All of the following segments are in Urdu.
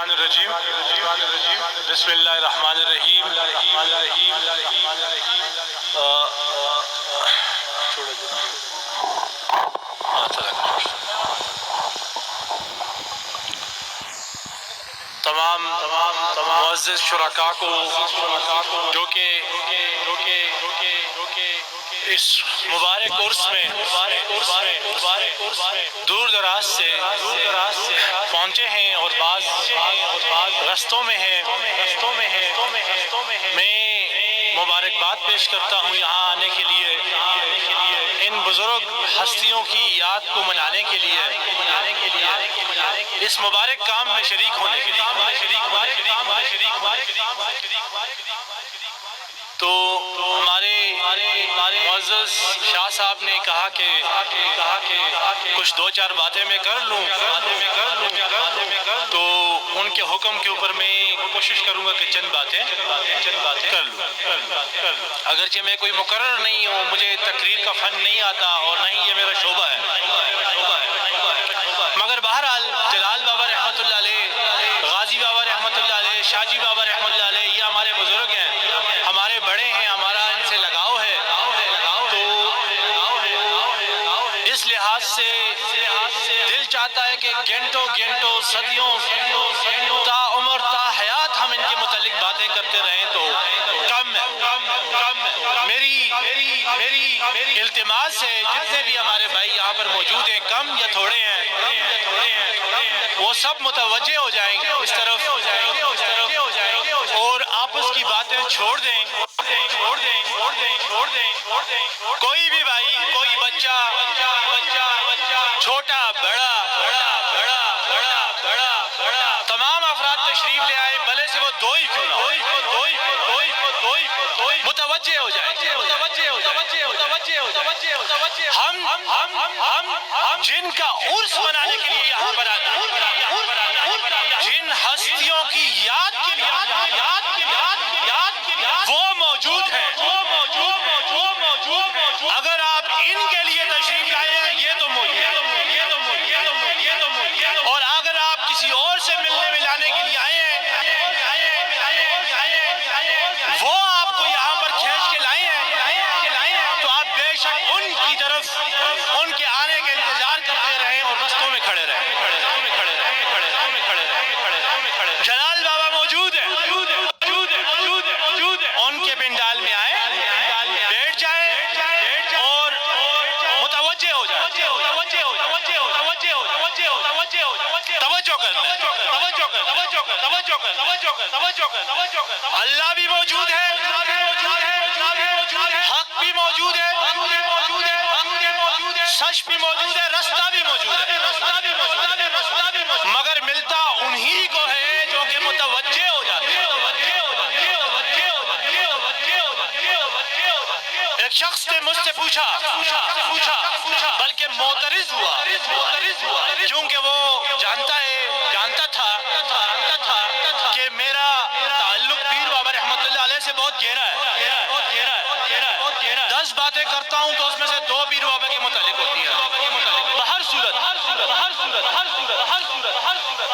الشیطان الرجیم بسم اللہ الرحمن الرحیم تمام معزز شرکاء کو جو کہ اس مبارک عرس میں دور دراز سے پہنچے ہیں اور بعض رستوں میں ہیں میں مبارکباد پیش کرتا ہوں یہاں آنے کے لیے ان بزرگ ہستیوں کی یاد کو منانے کے لیے اس مبارک کام میں شریک ہونے کے لیے تو ہمارے معزز شاہ صاحب نے کہا کہ کچھ دو چار باتیں میں کر لوں تو ان کے حکم کے اوپر میں کوشش کروں گا کہ چند باتیں کر لوں اگرچہ میں کوئی مقرر نہیں ہوں مجھے تقریر کا فن نہیں آتا اور نہ ہی یہ میرا شعبہ ہے مگر بہرحال جلال بابا رحمۃ اللہ علیہ غازی بابا رحمۃ اللہ علیہ شاہ جی بابا رحمۃ اللہ علیہ یہ ہمارے بزرگ ہیں ہمارے بڑے ہیں ہمارا ان سے لگاؤ ہے تو اس لحاظ سے دل چاہتا ہے کہ گھنٹوں صدیوں تا عمر تا حیات ہم ان کے متعلق باتیں کرتے رہیں تو کم ہے میری التماس ہے جتنے بھی ہمارے بھائی یہاں پر موجود ہیں کم یا تھوڑے ہیں وہ سب متوجہ ہو جائیں گے اس طرف اور آپس کی باتیں چھوڑ دیں کوئی بھی بھائی کوئی بچہ چھوٹا بڑا تمام افراد تشریف لے آئے بھلے سے وہ دو ہی کیوں نہ متوجہ ہو جائیں ہم جن کا عرس منانے کے لیے یہاں پر آتے ہیں جن ہستیوں کی یاد کے لیے وہ موجود ہیں اگر آپ ان کے لیے تشریف لائے ہیں یہ تو موجود اور اگر آپ کسی اور سے ملنے ملانے کے لیے آئے ہیں وہ آپ کو یہاں پر کھینچ کے لائے ہیں تو آپ بے شک ان کی طرف ان کے آنے کا انتظار کرتے رہیں اور رستوں میں کھڑے رہیں جلال بابا موجود ہیں ان کے پنڈال میں آئے بیٹھ جائیں اور متوجہ ہو جائیں اللہ بھی موجود ہے حق بھی موجود ہے سچ بھی موجود ہے رستہ بھی موجود ہے مگر ملتا انہی کو ہے جو کہ متوجہ ہو جاتے ہیں ایک شخص نے مجھ سے پوچھا بلکہ معترض ہوا کیونکہ وہ جانتا تھا کہ میرا تعلق پیر بابا رحمۃ اللہ علیہ سے بہت گہرا ہے 10 باتیں کرتا ہوں تو اس میں سے 2 پیر بابا کے متعلق ہوتی ہیں بہر صورت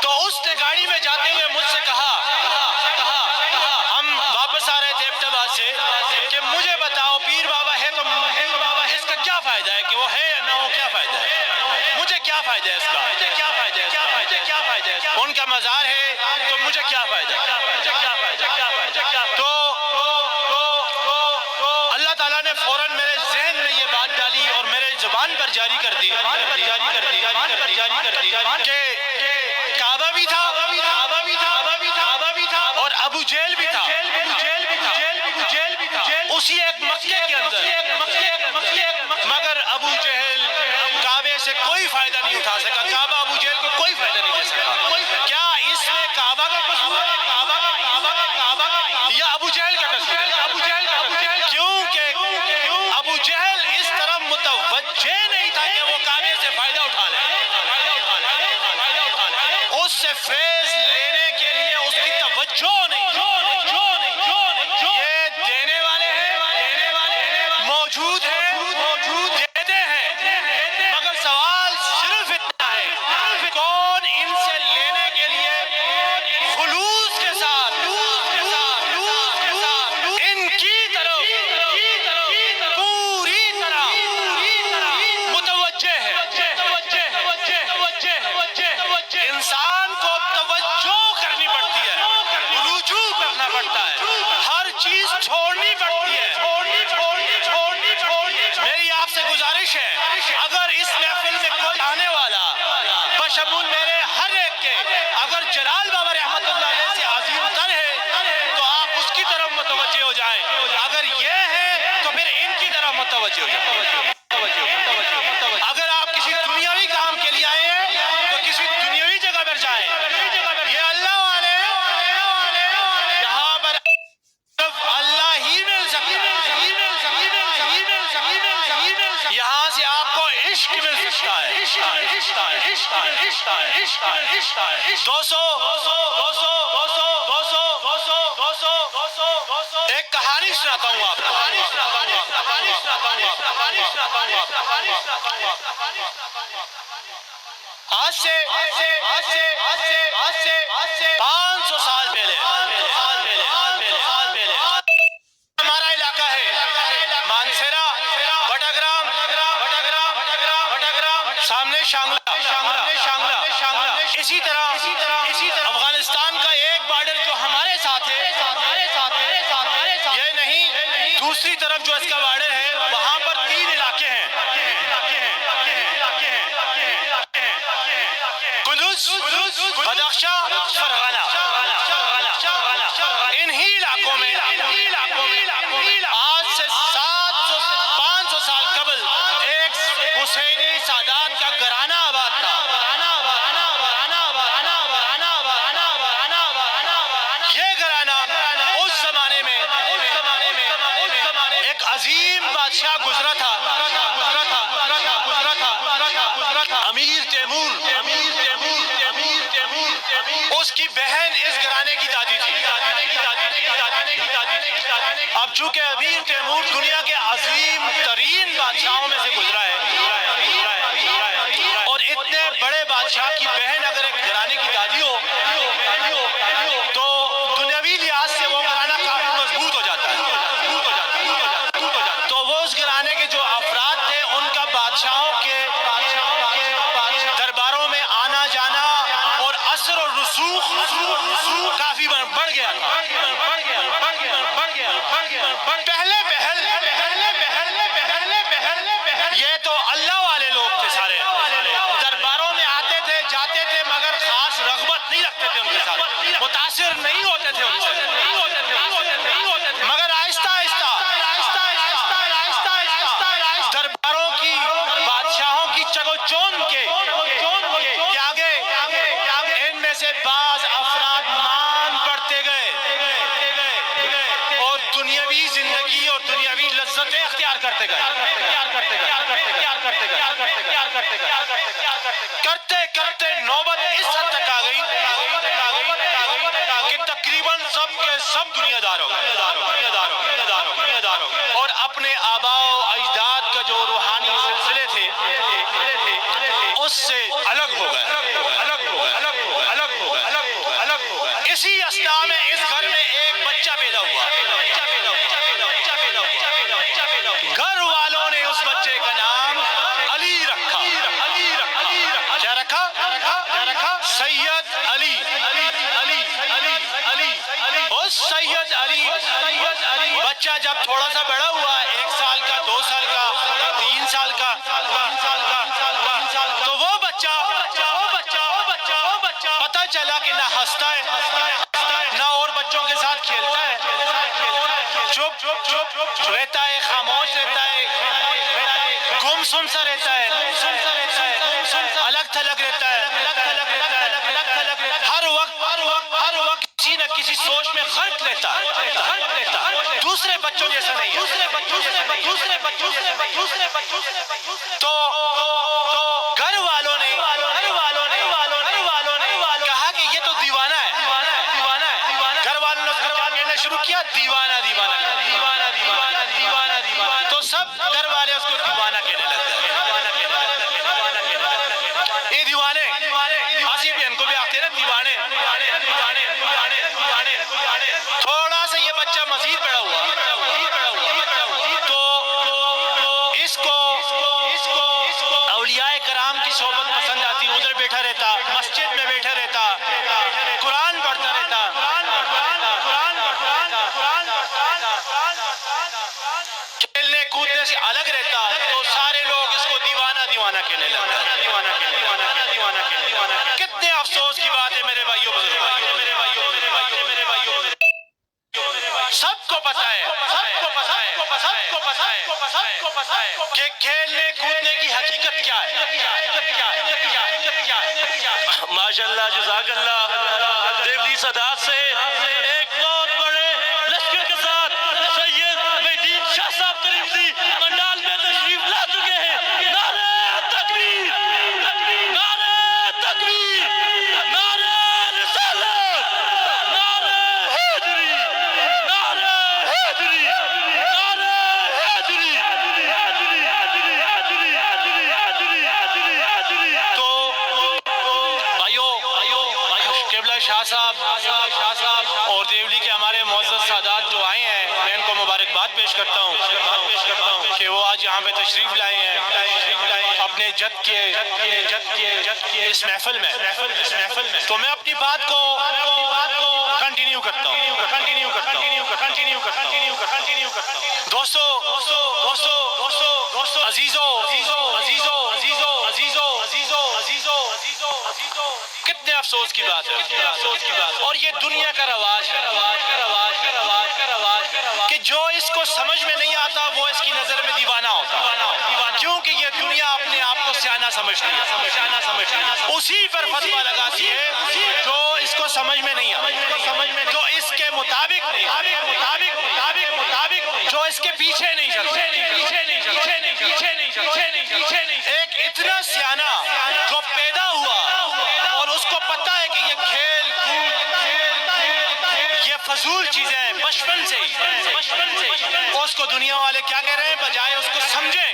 تو اس نے گاڑی میں جاتے ہوئے مجھ سے کہا ہم واپس آ رہے تھے ابتباد سے کہ مجھے بتاؤ پیر بابا ہے تو اس کا کیا فائدہ ہے کہ وہ ہے یا نہ ہو کیا فائدہ ہے مجھے کیا فائدہ ہے اس کا ان کا مزار ہے تو مجھے کیا فائدہ تو اللہ تعالیٰ نے فوراً میرے ذہن میں یہ بات ڈالی اور میرے زبان پر جاری کر دی کہ کعبہ بھی تھا اور ابو جہل بھی تھا اسی ایک مکے کے اندر مگر ابو جہل کعبے سے کوئی فائدہ نہیں اٹھا سکا کعبہ ابو جہل کو کوئی فائدہ نہیں دے سکا کیا اس میں کعبہ کا قصور ہے یا ابو جہل کا قصور ہے کیونکہ ابو جہل اس طرح متوجہ نہیں تھا کہ وہ کعبے سے فائدہ اٹھا لے اس سے فیض لینے کے لیے اس کی توجہ نہیں یہ دینے والے ہیں بشمول میرے ہر ایک کے اگر جلال بابا رحمت اللہ علیہ سے عظیم تر ہے تو آپ اس کی طرف متوجہ ہو جائیں، اگر یہ ہے تو پھر ان کی طرف متوجہ ہو جائیں۔ اگر آپ کسی دنیاوی کام کے لیے آئے ہیں تو کسی دنیاوی جگہ پر جائیں، یہ اللہ والے یہاں پر اللہ ہی مل سکتا ہے، یہاں سے آپ کو عشق مل سکتا ہے۔ ایک کہانی سناتا ہوں آپ کو، آج سے 500 سال پہلے ہمارا علاقہ ہے مانسیرا، بٹاگرام، سامنے شانگلہ، اسی طرح افغانستان کا ایک بارڈر جو ہمارے ساتھ ہے، یہ نہیں دوسری طرف جو اس کا بارڈر ہے وہاں پر 3 علاقے ہیں، قدس، بدخشاں، فرغانہ۔ انہی علاقوں میں آج سے 500 سال قبل ایک حسینی سادات کا گھرانہ آباد تھا۔ یہ گھرانہ اس زمانے میں ایک عظیم بادشاہ گزرا تھا، امیر تیمور۔ اس کی بہن اس گھرانے کی دادی تھی۔ اب چونکہ امیر تیمور دنیا کے عظیم ترین بادشاہوں میں سے گزرا ہے اور اتنے بڑے بادشاہ کی بہن اگر ایک گھرانے کی دادی ہو تو دنیاوی لحاظ سے وہ گھرانہ کافی مضبوط ہو جاتا ہے۔ تو وہ اس گھرانے کے جو افراد تھے ان کا بادشاہوں کے درباروں میں آنا جانا اور اثر و رسوخ کافی بڑھ گیا تھا۔ یہ تو اللہ والے لوگ تھے سارے، درباروں میں آتے تھے جاتے تھے مگر خاص رغبت نہیں رکھتے تھے ان کے ساتھ، متاثر نہیں ہوتے تھے ان سے، مگر آہستہ آہستہ درباروں کی بادشاہوں کی چگو چون کے آگے ان میں سے بعض افراد مان پڑتے گئے اور دنیاوی زندگی اور دنیاوی لذتیں اختیار کرتے گئے، کرتے نوبت اس حد تک آ گئی کہ تقریباً سب کے سب دنیا دار ہو گئے اور اپنے آباء و اجداد کا جو روحانی سلسلے تھے اس سے الگ ہو گئے۔ اسی اثناء میں اس گھر میں ایک بچہ پیدا ہوا، گھر والوں نے اس بچے کا نام علی رکھا۔ کیا رکھا؟ سید علی۔ اس سید علی بچہ جب تھوڑا سا بڑا ہوا، 1 سال کا، 2 سال کا، 3 سال کا، تو وہ بچہ پتہ چلا کہ نہ ہنستا ہے نہ اور بچوں کے ساتھ کھیلتا ہے، چپ رہتا ہے، خاموش رہتا ہے، گم سم سا رہتا ہے، الگ تھلگ رہتا ہے، ہر وقت کسی نہ کسی سوچ میں غرق رہتا ہے، دوسرے بچوں جیسا نہیں ہے۔ تو گھر والوں نے کہا کہ یہ تو دیوانہ ہے۔ گھر والوں نے اس کو کیا کہنا شروع کیا؟ دیوانہ۔ تو سب گھر والے اس کو دیوانہ کہنے لگ گئے۔ یہ دیوانے آسی بھی ان کو بھی آتے نا دیوانے۔ تھوڑا سا یہ بچہ مزید بڑا ہوا تو اس کو اولیاء کرام کی صحبت پسند آتی، ادھر بیٹھا رہتا، مسجد میں بیٹھا رہتا، قرآن پڑھتا رہتا، کھیلنے کودنے سے الگ رہتا، تو سارے کھیلنے کودنے کی حقیقت کیا ہے؟ ماشاء اللہ، جزاک اللہ۔ دیولی صدات سے ایک بہت بڑے لشکر کے ساتھ سید مہدین شاہ صاحب ترمذی منڈال میں تشریف لا چکے ہیں۔ نعرہ تکبیر، نعرہ تکبیر، نعرہ رسالت، نعرہ حیدری، نعرہ حیدری، نعرہ حیدری۔ شاہ صاحب اور دیولی کے ہمارے معزز سادات جو آئے ہیں، میں ان کو مبارکباد پیش کرتا ہوں کہ وہ آج یہاں پہ تشریف لائے ہیں اپنے جد کے اس محفل میں۔ تو میں اپنی بات کو کنٹینیو کرتا ہوں۔ دوستو، کتنے افسوس کی بات ہے، اور یہ دنیا کا رواج ہے کہ جو اس کو سمجھ میں نہیں آتا وہ اس کی نظر میں دیوانہ ہوتا، کیونکہ یہ دنیا اپنے آپ کو سیانہ سمجھتی ہے، اسی پر فتویٰ لگاتی ہے جو اس کو سمجھ میں نہیں آتا، جو اس کے مطابق جو اس کے پیچھے نہیں چلتے۔ ایک اتنا سیانہ جو پیدا ہوا اور اس کو پتہ ہے کہ یہ کھیل کود یہ فضول چیزیں ہیں بچپن سے ہی، اس کو دنیا والے کیا کہہ رہے ہیں؟ بجائے اس کو سمجھیں،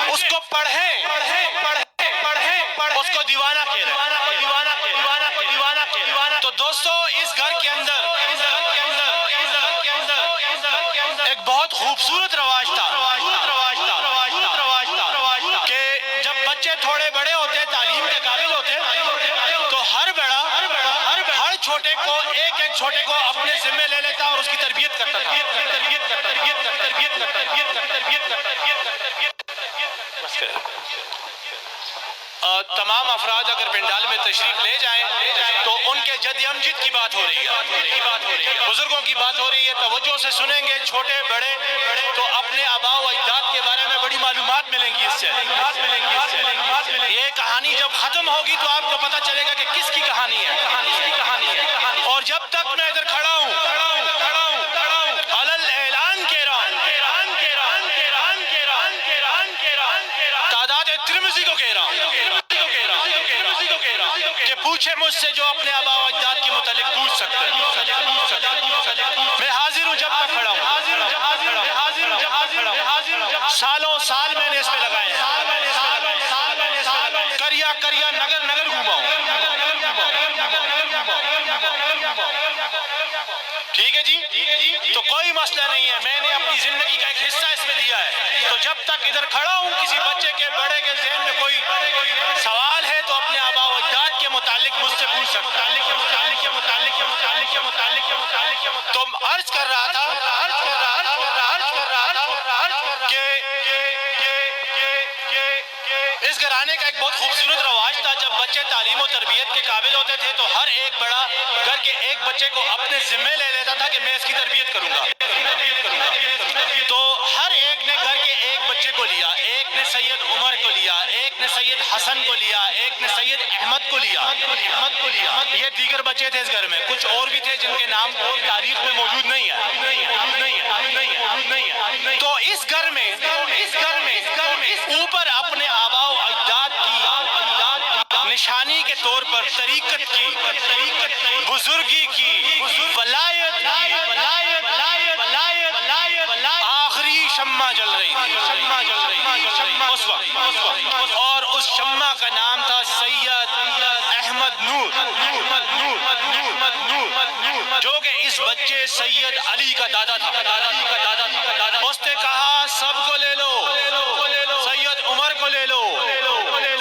اس کو پڑھیں، اس کو دیوانہ کہہ رہے ہیں۔ تو دوستو، اس گھر کے اندر ایک بہت خوبصورت رواج تھا کہ جب بچے تھوڑے بڑے ہوتے، تعلیم کے قابل ہوتے، تو ہر چھوٹے کو ایک چھوٹے کو اپنے ذمہ لے لیتا اور اس کی تربیت کرتا تھا۔ تمام افراد اگر پنڈال میں تشریف لے جائیں تو ان کے جد امجد کی بات ہو رہی ہے، بزرگوں کی بات ہو رہی ہے، توجہ سے سنیں گے۔ چھوٹے بڑے تو اپنے آباء و اجداد کے بارے میں بڑی معلومات ملیں گی اس سے۔ یہ کہانی جب ختم ہوگی تو آپ کو پتہ چلے گا کہ کس کی کہانی ہے، اور جب تک میں ادھر کھڑا ہوں علل اعلان کہہ رہا ہوں، تعداد ترمذی کو کہہ رہا ہوں کہ پوچھے مجھ سے جو اپنے آباء و اجداد کے متعلق پوچھ سکتے ہیں۔ میں حاضر ہوں جب تک کھڑا ہوں، سالوں سال میں نے اس پہ لگائے ہیں، کریا نگر گھوما ہوں۔ ٹھیک ہے جی، تو کوئی مسئلہ نہیں ہے، میں نے اپنی زندگی کا ایک حصہ اس میں دیا ہے۔ تو جب تک ادھر کھڑا ہوں، کسی بچے کے بڑے کے ذہن میں کوئی سوال ہے تو اپنے آباء و اجداد کے متعلق مجھ سے پوچھ سکتا ہے۔ تو عرض کر رہا تھا کہ اس گھرانے کا ایک بہت خوبصورت رواج تھا، جب بچے تعلیم و تربیت کے قابل ہوتے تھے تو ہر ایک بڑا گھر کے ایک بچے کو اپنے ذمہ لے لیتا تھا کہ میں اس کی تربیت کروں گا۔ تو ہر ایک نے گھر کے ایک بچے کو لیا، ایک نے سید عمر کو لیا، ایک نے سید حسن کو لیا، ایک نے سید احمد کو لیا۔ یہ دیگر بچے تھے اس گھر میں، کچھ اور بھی تھے جن کے نام تاریخ میں موجود نہیں ہے۔ تو اس گھر میں اوپر اپنے آباء و اجداد کی نشانی کے طور پر طریقت کی، بزرگی کی، ولایت کی آخری شمع جل رہی تھی اس وقت، اور اس شمع کا نام تھا سید احمد نور، جو کہ اس بچے سید علی کا دادا تھا۔ اس نے کہا سب کو لے لو، سید عمر کو لے لو،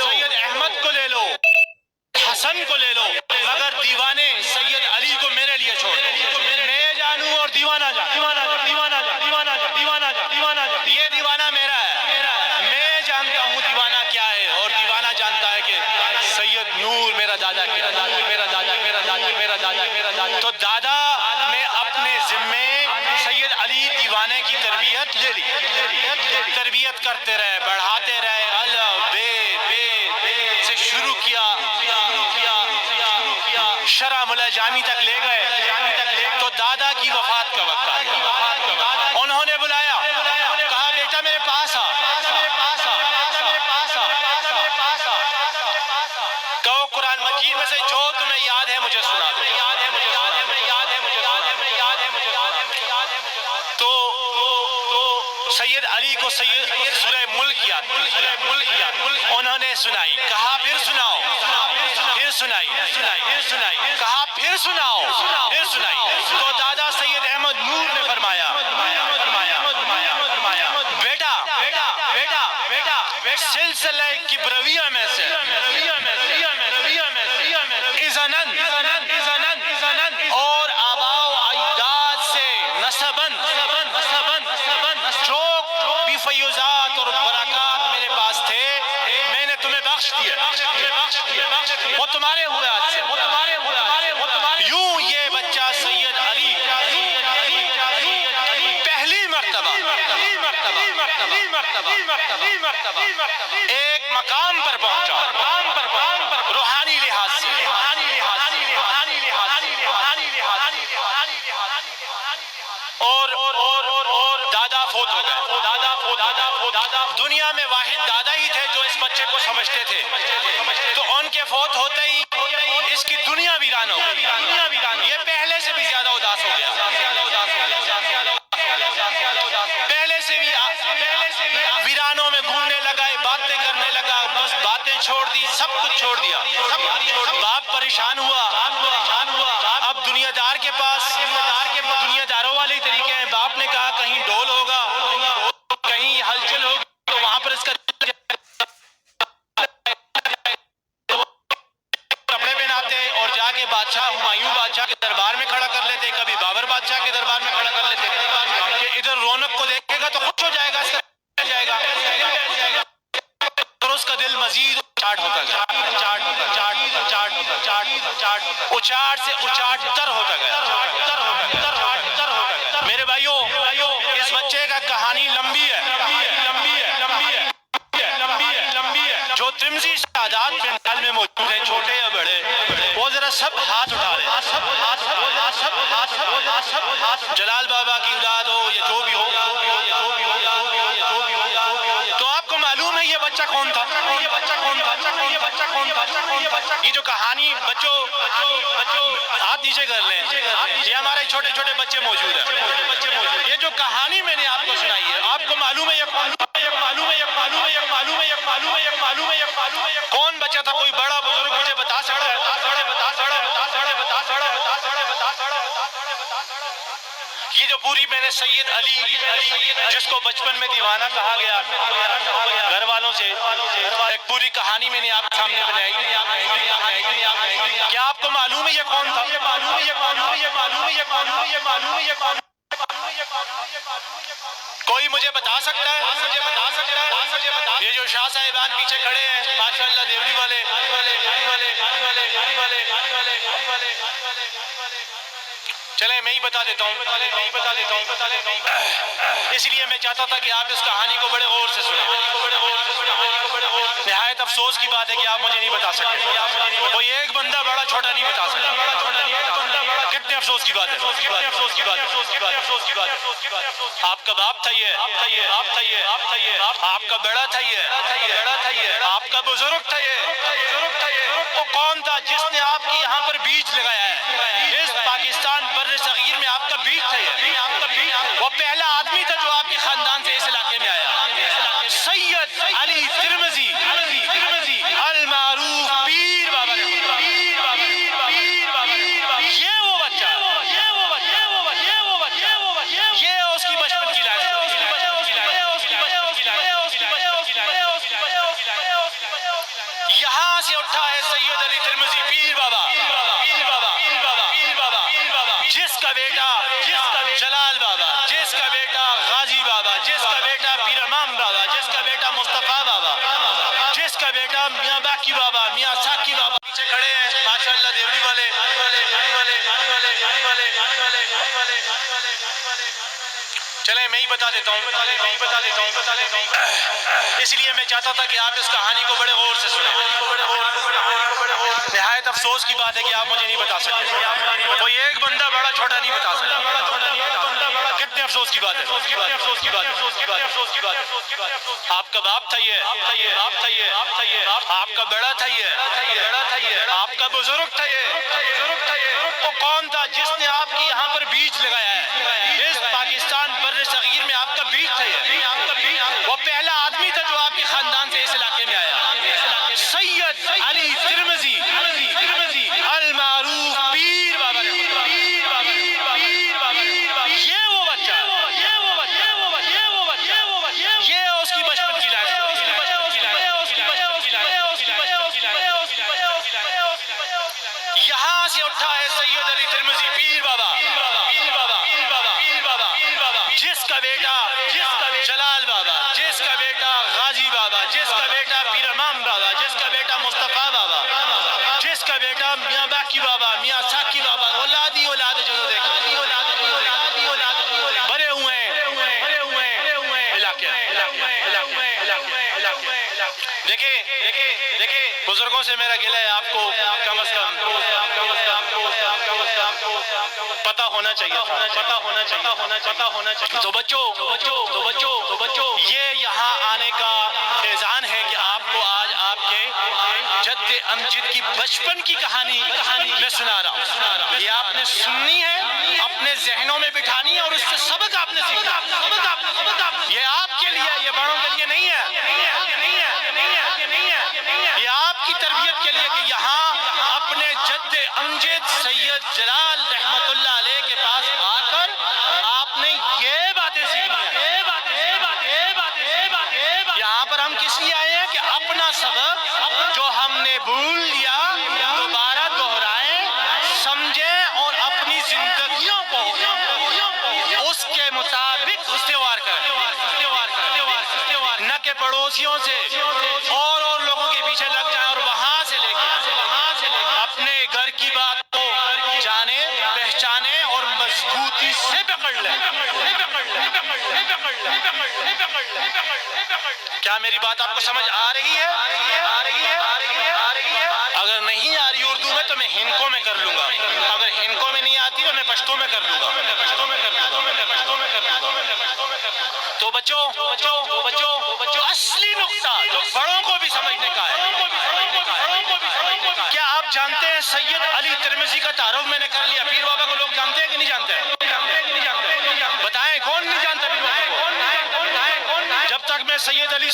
سید احمد کو لے لو، حسن کو لے لو، مگر دیوانے سید علی کو میرے لیے چھوڑ دو۔ میں جانوں اور دیوانہ جا، یہ دیوانہ میرا ہے، میں جانتا ہوں دیوانہ کیا ہے، اور دیوانہ جانتا ہے کہ سید نور میرا دادا، تو دادا نے اپنے ذمے سید علی دیوانے کی تربیت لے لی۔ تردد کرتے رہے، بڑھاتے رہے، الف بے بے سے شروع کیا، شرح ملا جامی تک لے گئے تو دادا کی وفات کا وقت آیا۔ انہوں نے بلایا، کہا بیٹا میرے پاس آ، کہو قرآن مجید میں سے جو تمہیں یاد ہے مجھے سنا دو۔ تو سید علی کو سورہ ملک یاد، انہوں نے سنائی، کہا پھر سناؤ، پھر سنائی، کہا پھر سناؤ، پھر سنائی۔ تو دادا سید احمد نور نے فرمایا بیٹا سلسلہ کبرویہ میں سے اور آباء و اجداد سے نسباً جو بھی فیوزات اور برکات میرے پاس تھے میں نے تمہیں بخش دیا، وہ تمہارے ہوئے آج سے۔ یوں یہ بچہ سید علی پہلی مرتبہ ایک مقام پر پہنچا، روحانی لحاظ سے، اور دادا فوت ہو گئے۔ دنیا میں واحد دادا ہی تھے جو اس بچے کو سمجھتے تھے، تو ان کے فوت ہوتے ہی اس کی دنیا ویران ہو گئی، یہ پہلے سے بھی زیادہ اداس ہو گیا، پہلے سے بھی ویرانوں میں گھومنے لگا، باتیں کرنے لگا، بس باتیں چھوڑ دی، سب کچھ چھوڑ دیا۔ باپ پریشان ہوا، اب دنیا دار کے پاس دنیا داروں والے طریقے ہیں۔ باپ نے کہا کہیں ڈول ہوگا، کہیں ہلچل ہوگی تو وہاں پر اس کا کپڑے پہناتے اور جا کے بادشاہ ہمایوں بادشاہ کے دربار میں کھڑا کر لیتے، کبھی بابر بادشاہ کے دربار میں کھڑا کر لیتے کہ ادھر رونق کو دیکھے گا تو خوش ہو جائے گا، اس کا جائے گا، اور اس کا دل مزید اچاٹ ہوتا گیا، اچاٹ سے اچاٹ تر ہوتا گیا۔ میرے بھائیوں اس بچے کا کہانی لمبی ہے، جو ترمذی سعادات پنڈال میں موجود ہیں، چھوٹے یا بڑے، وہ ذرا سب ہاتھ اٹھا رہے ہیں، جلال بابا کی اولاد ہو یا جو بھی ہو، تو آپ کو معلوم ہے یہ بچہ کون تھا؟ یہ جو کہانی بچوں ہاتھ نیچے کر لیں، یہ ہمارے چھوٹے چھوٹے بچے موجود ہیں، یہ جو کہانی میں نے آپ کو سنائی ہے، آپ کو معلوم ہے یہ کون بچہ تھا؟ کوئی بڑا بزرگ مجھے بتا سکتا ہے؟ یہ جو پوری میں نے سید علی جس کو بچپن میں دیوانہ کہا گیا گھر والوں سے، ایک پوری کہانی میں نے آپ کے سامنے بنائی، کیا آپ کو معلوم ہے یہ کون تھا؟ کوئی مجھے بتا سکتا ہے؟ یہ جو شاہ صاحبان پیچھے کھڑے ہیں ماشاءاللہ دیوری والے، چلے میں ہی بتا دیتا ہوں، اس لیے میں چاہتا تھا کہ آپ اس کہانی کو بڑے غور سے سنیں۔ نہایت افسوس کی بات ہے کہ آپ مجھے نہیں بتا سکتے، کوئی ایک بندہ بڑا چھوٹا نہیں بتا سکتا، کتنے افسوس کی بات ہے۔ آپ کا باپ تھا یہ، آپ کا بڑا تھا یہ، آپ کا بزرگ تھا یہ، وہ کون تھا جس نے آپ کی یہاں پر بیج لگایا ہے؟ اس پاکستان بر صغیر میں آپ کا بیج تھا یہ، وہ پہلا آدمی تھا جو آپ کے خاندان سے اس علاقے میں آیا، سید علی ترمذی المعروف پیر بابا، یہ وہ بچہ، یہ اس کی بچپن کی لائف، یہاں سے اٹھا ہے سید علی ترمذی پیر بابا، جس کا بیٹا جلال بابا، جس کا بیٹا غازی بابا، جس کا بیٹا پیر امام بابا، جس کا بیٹا مصطفیٰ بابا، جس کا بیٹا میاں باقی بابا، میاں ساکی بابا پیچھے کھڑے ہیں ماشاءاللہ دیوری والے۔ چلیں میں ہی بتا دیتا ہوں، اس لیے میں چاہتا تھا کہ آپ اس کہانی کو بڑے غور سے سنیں۔ نہایت افسوس کی بات ہے کہ آپ مجھے نہیں بتا سکتے، کوئی ایک بندہ بڑا چھوٹا نہیں بتا سکتا۔ کتنے افسوس کی بات ہے، آپ کا باپ تھا یہ، آپ کا بڑا تھا یہ، آپ کا بزرگ تھا یہ، وہ کون تھا جس نے آپ کی یہاں پر بیج لگایا ہے؟ اس پاکستان بر صغیر میں آپ کا بیج تھا یہ، وہ پہلا آدمی تھا جو آپ کے خاندان سے اس علاقے میں آیا، سید علی ترمذی المعروف پیر بابا، یہ وہ بچہ، یہ اس کی بچپن کی لائف، یہاں سے اٹھا ہے سید علی ترمذی پیر بابا، جس کا بیٹا جلال بابا، جس کا بیٹا غازی بابا، جس کا بیٹا پیر امام بابا، جس کا بیٹا مصطفیٰ بابا، جس کا بیٹا میاں باقی بابا، میاں ساکی بابا، اولادی اولاد جو دیکھیں بڑے ہوئے ہیں علاقے۔ دیکھیں بزرگوں سے میرا گلہ ہے، آپ کو کم از کم پتہ ہونا چاہیے، تو بچوں یہ یہاں آنے کا فیضان ہے کہ آپ کو آج آپ کے جد امجد کی بچپن کی کہانی میں سنا رہا ہوں، یہ آپ نے سننی ہے، اپنے ذہنوں میں بٹھانی ہے اور اس سے سبق آپ نے سیکھنا، یہ آپ کے لیے، یہ بڑوں کے لیے نہیں ہے، یہ آپ کی تربیت کے لیے کہ یہاں اپنے جد امجد سید جلال رحمت اللہ علیہ کے پاس آ کر آپ نے یہ باتیں سیکھنی ہیں۔ یہاں پر ہم کس لیے آئے ہیں کہ اپنا سبق جو ہم نے بھول لیا دوبارہ دہرائیں، سمجھیں اور اپنی زندگیوں کو اس کے مطابق استوار کریں، نہ کہ پڑوسیوں سے اور لوگوں کے پیچھے لگ جائیں اور وہاں سے لے کے اپنے گھر کی بات کو جانے پہچانے اور مضبوطی سے پکڑ لیں۔ کیا میری بات آپ کو سمجھ آ رہی ہے؟ اگر نہیں آ رہی اردو میں تو میں ہندکو میں کر لوں گا، اگر ہندکو میں نہیں آتی تو میں پشتو میں کر لوں گا۔ تو بچوں اصلی نقطہ جو بڑوں کو بھی سمجھنے کا ہے، کیا آپ جانتے ہیں سید علی ترمذی کا تعارف میں نے کر لیا، پیر بابا کو لوگ جانتے ہیں کہ نہیں جانتے؟ بتائیں کون نہیں جانتا پیر بابا کو؟ جب تک میں سید علی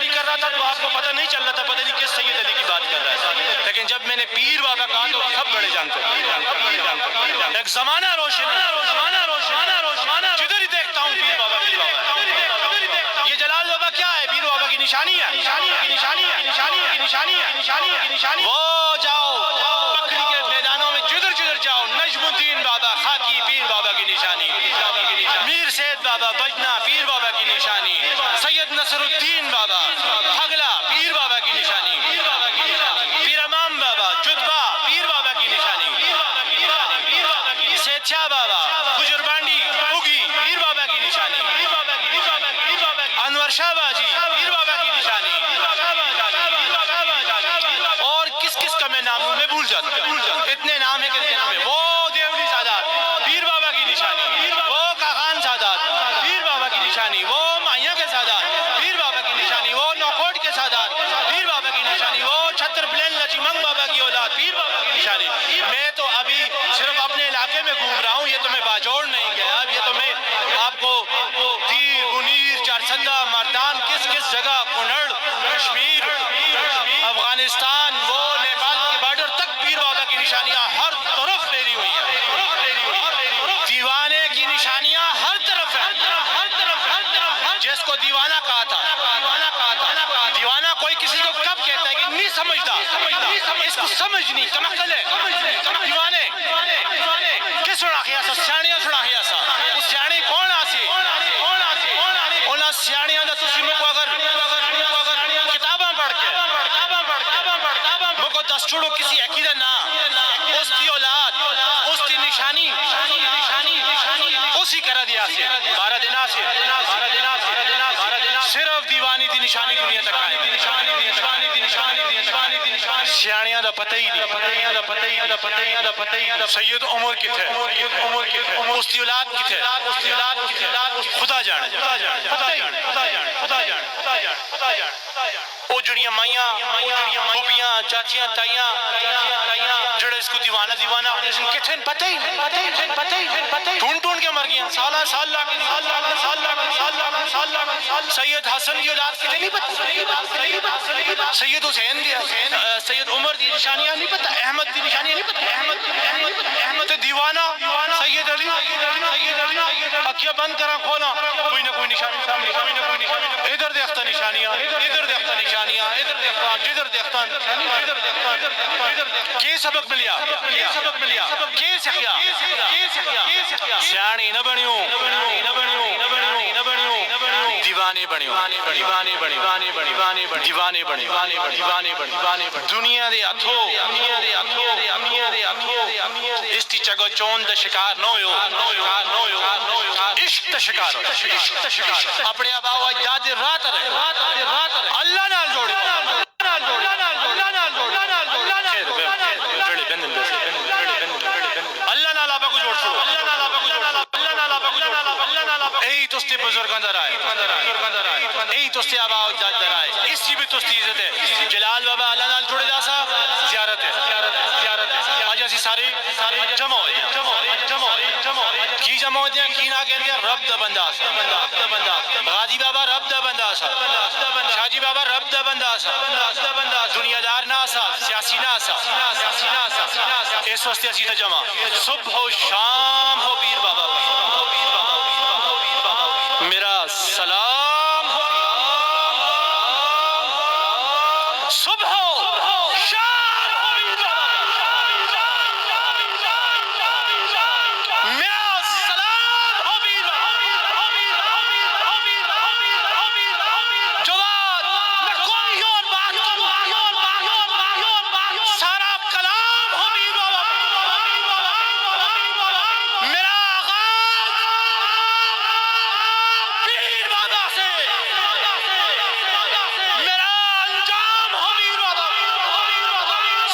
کر رہا تھا تو آپ کو پتہ نہیں چل رہا تھا، پتہ نہیں کس سید علی کی بات کر رہا ہے، لیکن جب میں نے پیر بابا کہا تو سب بڑے جانتے ہیں۔ ایک زمانہ روشن، جدھر ہی دیکھتا ہوں پیر بابا، یہ جلال بابا کیا ہے؟ پیر بابا کی نشانی ہے، وہ جاؤ بکری کے میدانوں میں جدھر جاؤ، نجم الدین بابا خاکی پیر بابا کی نشانی، میر سید بابا بجنا پیر بابا کی نشانی، سید نصر الدین بابا پھگلا پیر بابا کی نشانی، پیر امام بابا جدبا پیر بابا کی نشانی، سید شاہ بابا گجر بانڈی اگی پیر بابا کی نشانی، انور شاہ باجی پیر بابا کی نشانی، اور کس کا میں نام میں بھول جاتا ہوں، اتنے نام ہے کتنے نام ہے، وہ دیولی سادات پیر بابا کی نشانی، وہ کاغان سادات پیر بابا کی نشانی، وہ مائیاں کے سادات پیر بابا کی نشانی، وہ نوکوٹ کے سادات پیر بابا کی نشانی، وہ چھتر پلین لچیمنگ بابا کی اولاد پیر بابا کی نشانی۔ میں تو ابھی صرف اپنے علاقے میں گھوم رہا ہوں، یہ تو میں باجوڑ نہیں گیا، اب یہ تو میں آپ کو دیر منیر چارسدہ مردان کس جگہ کنڑ کشمیر افغانستان وہ نیپال کے بارڈر تک پیر بابا کی نشانیاں ہر طرف پھیلی ہوئی ہیں، دیوانے کی نشانیاں ہر طرف ہیں، جس کو دیوانہ کہا تھا، دیوانہ کوئی کسی کو کب کہتا ہے کہ نہیں سمجھتا، اس کو سمجھ نہیں کمکل ہے، دیوانے کس سڑا خیا سا سیاڑیاں سڑا خیا سا، اس سیاڑی کون آسی انہاں سیاڑیاں دا تسی مکو اگر کتاباں پڑھ کے مکو دس چھوڑو کسی عقیدہ نہ، اس کی اولاد اس کی نشانی اسی کرا دیا سے 12 دنہ سے نشانی دنیا تک آئے سیاحیاں دا پتہ ہی نہیں سید عمر کتھے اس دی اولاد کتھے خدا جانے او جڑیاں مائیاں بھوبیاں چاچیاں تائیاں جڑے اس کو دیوانہ کتھے پتہ ہی ڈھونڈ کے مر گیا سال لاکھ سید حسن کی اولاد کتنے نہیں پتہ سید حسین سید عمر دی نشانیاں نہیں پتہ احمد دی نشانیاں نہیں پتہ احمد دیوانہ سید علی اکیا بند کرا کھولا کوئی نہ کوئی نشانی ادھر دیکھتا نشانیاں ادھر دیکھتا جدھر دیکھتا کی سبق ملیا کی سکھیا سیاਣੀ نہ بنیو دیوانے بنیو دنیا دے ہتھوں اس دی چگو چون دا شکار نہ ہویو عشق دا شکار اپنے آبا و اجداد دی رات رہے اللہ نال جوڑے اللہ نال آبا کو جوڑ چھوڑو ای تستے بزرگان در آئے ای تستے آبا و اجداد در آئے اسی بھی تستی عزت ہے جلال بابا اللہ نال جوڑے جاسا زیارت ہے آج اسی سارے جمع ہوئے کی جمع ہوئے کی نہ کہہ دیا رب دا بندہ غازی بابا رب دا بندہ شاہجی بابا رب دا بندہ دنیا دار نہ آسا سیاسی نہ آسا اس واسطے اسی تا جمع صبح و شام ہو پیر بابا میرا سلام ہو صبح ہو شام ہو میرا سلام ہو جواد میں کوئی اور بات سارا کلام ہو میرا آغاز پیر بابا سے میرا انجام ہو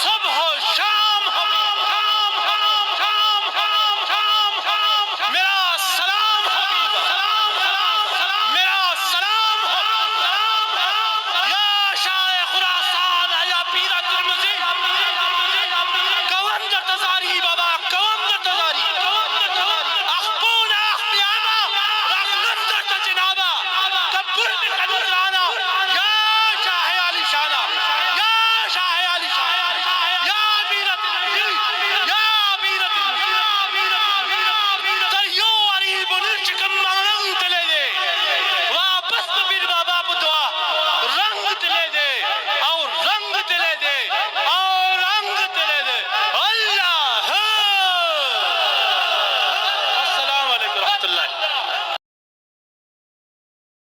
صبح و شام ہو میرا سلام ہو میرا سلام ہو یا شاہ خراسان یا پیر ترمذی قوم در تزاری بابا قوم در تزاری اخبون اخبیانا رغم در تجنابا کبر بقدرانا یا شاہ علی شانا یا شاہ علی شانا یا بیرت یا بیرت تریو عریب نرچکم رنگ تلے دے واپس بیر بابا بدعا رنگ تلے دے اور رنگ تلے دے اور رنگ تلے دے اللہ السلام علیکم ورحمۃ اللہ